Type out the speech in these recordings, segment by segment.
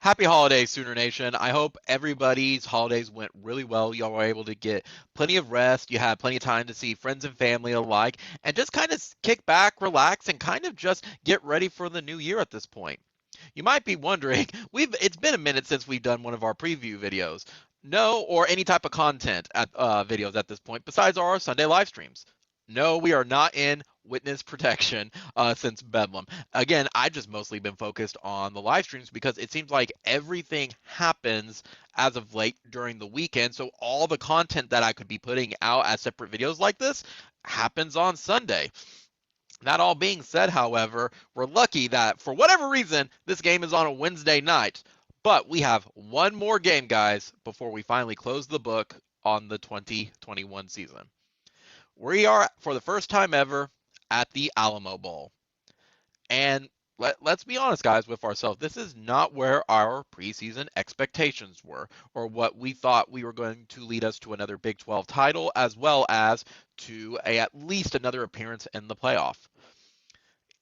Happy holidays, Sooner Nation. I hope everybody's holidays went really well. Y'all were able to get plenty of rest. You had plenty of time to see friends and family alike and just kind of kick back, relax, and kind of just get ready for the new year at this point. You might be wondering, it's been a minute since we've done one of our preview videos. No, or any type of content at videos at this point, besides our Sunday live streams. No, we are not in witness protection since Bedlam. Again, I've just mostly been focused on the live streams because it seems like everything happens as of late during the weekend. So all the content that I could be putting out as separate videos like this happens on Sunday. That all being said, however, we're lucky that for whatever reason, this game is on a Wednesday night. But we have one more game, guys, before we finally close the book on the 2021 season. We are, for the first time ever, at the Alamo Bowl. And let's be honest, guys, with ourselves. This is not where our preseason expectations were, or what we thought we were going to lead us to another Big 12 title, as well as to at least another appearance in the playoff.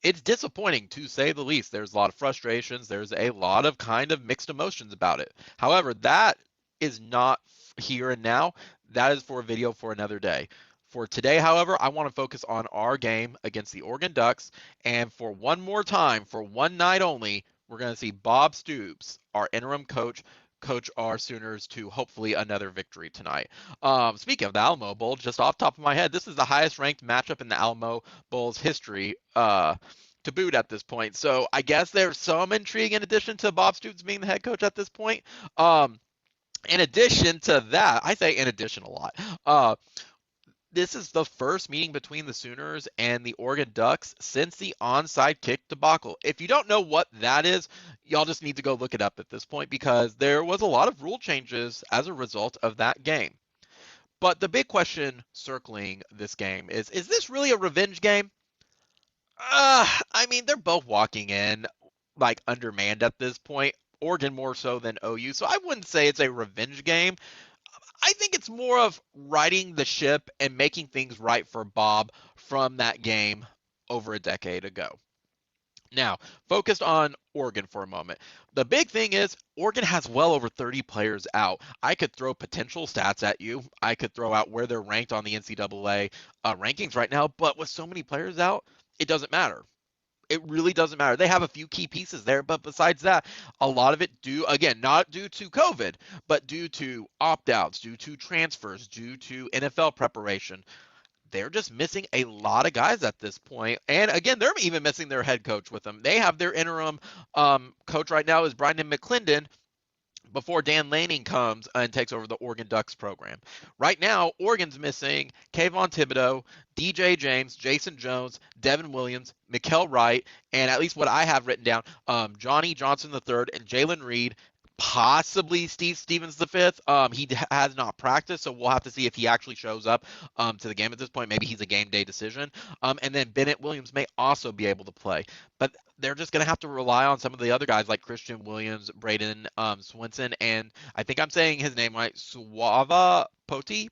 It's disappointing to say the least. There's a lot of frustrations. There's a lot of kind of mixed emotions about it. However, that is not here and now. That is for a video for another day. For today, however, I want to focus on our game against the Oregon Ducks. And for one more time, for one night only, we're going to see Bob Stoops, our interim coach our Sooners to hopefully another victory tonight. Speaking of the Alamo Bowl, just off the top of my head, this is the highest ranked matchup in the Alamo Bowl's history. To boot at this point. So I guess there's some intrigue in addition to Bob Stoops being the head coach at this point. In addition to that, I say in addition a lot. This is the first meeting between the Sooners and the Oregon Ducks since the onside kick debacle. If you don't know what that is, y'all just need to go look it up at this point because there was a lot of rule changes as a result of that game. But the big question circling this game is this really a revenge game? I mean, they're both walking in like undermanned at this point. Oregon more so than OU. So I wouldn't say it's a revenge game. I think it's more of righting the ship and making things right for Bob from that game over a decade ago. Now, focused on Oregon for a moment. The big thing is Oregon has well over 30 players out. I could throw potential stats at you. I could throw out where they're ranked on the NCAA rankings right now, but with so many players out, it doesn't matter. It really doesn't matter. They have a few key pieces there, but besides that, a lot of it again, not due to COVID, but due to opt-outs, due to transfers, due to NFL preparation. They're just missing a lot of guys at this point. And again, they're even missing their head coach with them. They have their interim coach right now is Brian McClendon, before Dan Lanning comes and takes over the Oregon Ducks program. Right now, Oregon's missing Kayvon Thibodeau, DJ James, Jason Jones, Devin Williams, Mikael Wright, and at least what I have written down, Johnny Johnson III and Jalen Reed, possibly Steve Stevens the fifth. He has not practiced, so we'll have to see if he actually shows up to the game at this point. Maybe he's a game day decision. And then Bennett Williams may also be able to play, but they're just going to have to rely on some of the other guys like Christian Williams, Braden Swinson, and I think I'm saying his name right, Suava Poti.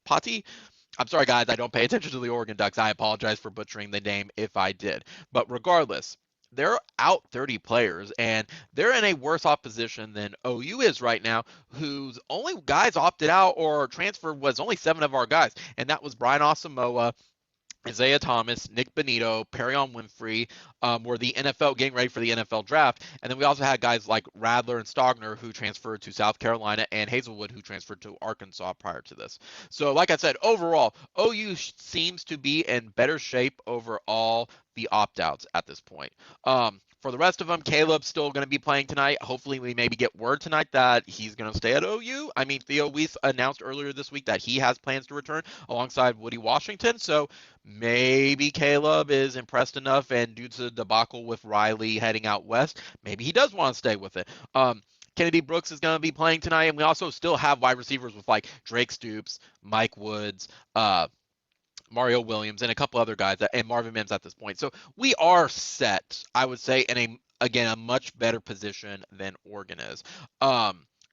I'm sorry, guys. I don't pay attention to the Oregon Ducks. I apologize for butchering the name if I did. But regardless, they're out 30 players, and they're in a worse off position than OU is right now, whose only guys opted out or transferred was only 7 of our guys, and that was Brian Asamoah, Isaiah Thomas, Nick Benito, Perion Winfrey were the NFL getting ready for the NFL draft. And then we also had guys like Radler and Stogner who transferred to South Carolina and Hazelwood who transferred to Arkansas prior to this. So like I said, overall, OU seems to be in better shape over all the opt-outs at this point. For the rest of them, Caleb's still going to be playing tonight. Hopefully, we maybe get word tonight that he's going to stay at OU. I mean, Theo Weiss announced earlier this week that he has plans to return alongside Woody Washington. So maybe Caleb is impressed enough, and due to the debacle with Riley heading out west, maybe he does want to stay with it. Kennedy Brooks is going to be playing tonight, and we also still have wide receivers with like Drake Stoops, Mike Woods, Mario Williams, and a couple other guys, and Marvin Mims at this point. So we are set, I would say, in a much better position than Oregon is.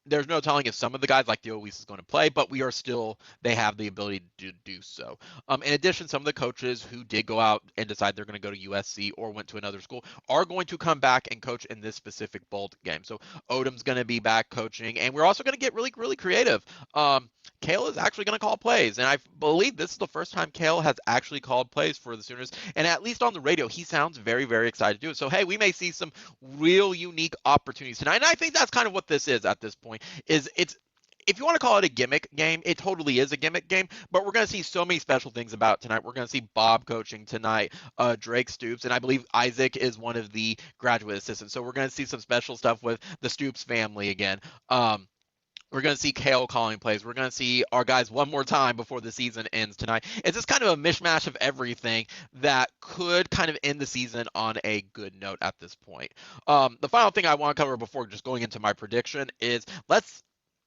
there's no telling if some of the guys like Diois is going to play, but they have the ability to do so. In addition, some of the coaches who did go out and decide they're going to go to USC or went to another school are going to come back and coach in this specific bowl game. So Odom's going to be back coaching, and we're also going to get really, really creative. Kale is actually going to call plays, and I believe this is the first time Kale has actually called plays for the Sooners, and at least on the radio, he sounds very, very excited to do it. So hey, we may see some real unique opportunities tonight, and I think that's kind of what this is at this point. Is it's if you want to call it a gimmick game, it totally is a gimmick game, but we're going to see so many special things about tonight. We're going to see Bob coaching tonight, Drake Stoops, and I believe Isaac is one of the graduate assistants. So we're going to see some special stuff with the Stoops family again. We're going to see Kale calling plays. We're going to see our guys one more time before the season ends tonight. It's just kind of a mishmash of everything that could kind of end the season on a good note at this point. The final thing I want to cover before just going into my prediction is let's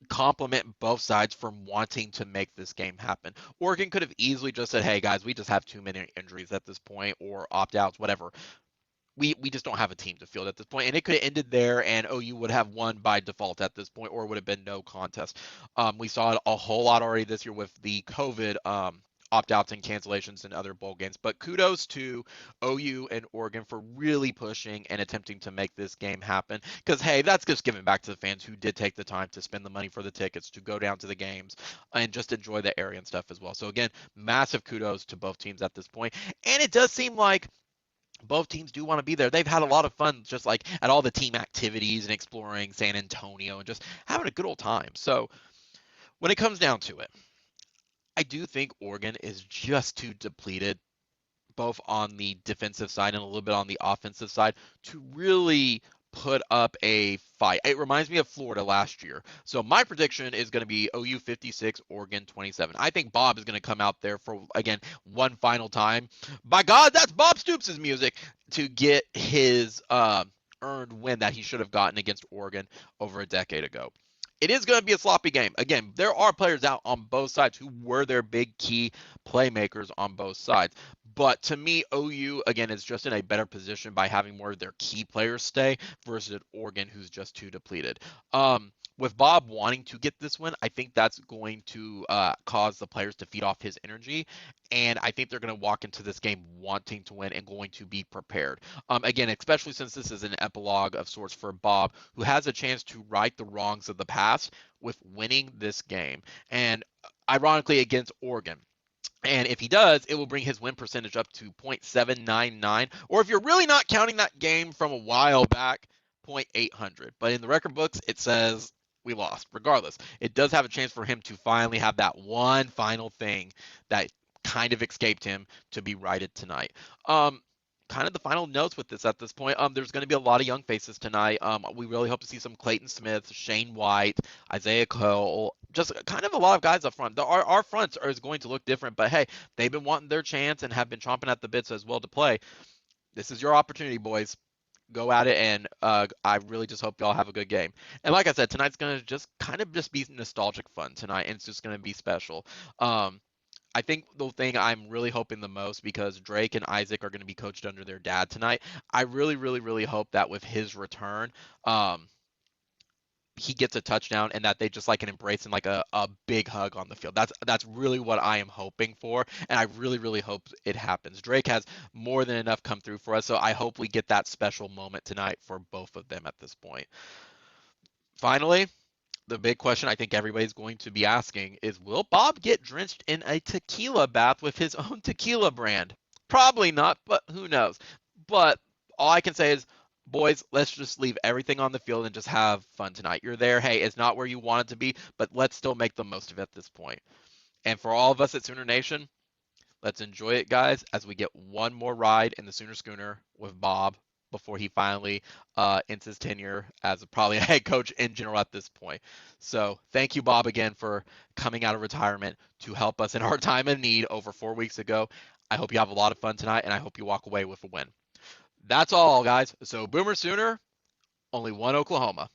compliment both sides from wanting to make this game happen. Oregon could have easily just said, hey guys, we just have too many injuries at this point, or opt-outs, whatever. We just don't have a team to field at this point, and it could have ended there, and OU would have won by default at this point, or it would have been no contest. We saw it a whole lot already this year with the COVID opt-outs and cancellations in other bowl games. But kudos to OU and Oregon for really pushing and attempting to make this game happen. Because hey, that's just giving back to the fans who did take the time to spend the money for the tickets to go down to the games and just enjoy the area and stuff as well. So again, massive kudos to both teams at this point. And it does seem like both teams do want to be there. They've had a lot of fun just like at all the team activities and exploring San Antonio and just having a good old time. So when it comes down to it, I do think Oregon is just too depleted, both on the defensive side and a little bit on the offensive side, to really put up a fight. It reminds me of Florida last year. So my prediction is going to be OU 56, Oregon 27. I think Bob is going to come out there for, again, one final time. By God, that's Bob Stoops' music to get his earned win that he should have gotten against Oregon over a decade ago. It is going to be a sloppy game. Again, there are players out on both sides who were their big key playmakers on both sides. But to me, OU, again, is just in a better position by having more of their key players stay versus Oregon, who's just too depleted. With Bob wanting to get this win, I think that's going to cause the players to feed off his energy. And I think they're going to walk into this game wanting to win and going to be prepared. Again, especially since this is an epilogue of sorts for Bob, who has a chance to right the wrongs of the past with winning this game. And ironically, against Oregon. And if he does, it will bring his win percentage up to .799. Or if you're really not counting that game from a while back, .800. But in the record books, it says we lost. Regardless, it does have a chance for him to finally have that one final thing that kind of escaped him to be righted tonight. Kind of the final notes with this at this point. There's going to be a lot of young faces tonight. We really hope to see some Clayton Smith, Shane White, Isaiah Cole, just kind of a lot of guys up front. Our fronts is going to look different, but hey, they've been wanting their chance and have been chomping at the bits as well to play. This is your opportunity, boys. Go at it, and I really just hope y'all have a good game. And like I said, tonight's going to just kind of just be nostalgic fun tonight, and it's just going to be special. I think the thing I'm really hoping the most, because Drake and Isaac are going to be coached under their dad tonight, I really, really, really hope that with his return, he gets a touchdown and that they just like an embrace and like a big hug on the field. That's really what I am hoping for, and I really, really hope it happens. Drake has more than enough come through for us, so I hope we get that special moment tonight for both of them at this point. Finally, the big question I think everybody's going to be asking is, will Bob get drenched in a tequila bath with his own tequila brand? Probably not, but who knows? But all I can say is, boys, let's just leave everything on the field and just have fun tonight. You're there. Hey, it's not where you want it to be, but let's still make the most of it at this point. And for all of us at Sooner Nation, let's enjoy it, guys, as we get one more ride in the Sooner Schooner with Bob before he finally ends his tenure as probably a head coach in general at this point. So thank you, Bob, again for coming out of retirement to help us in our time of need over 4 weeks ago. I hope you have a lot of fun tonight, and I hope you walk away with a win. That's all, guys. So Boomer Sooner, only one Oklahoma.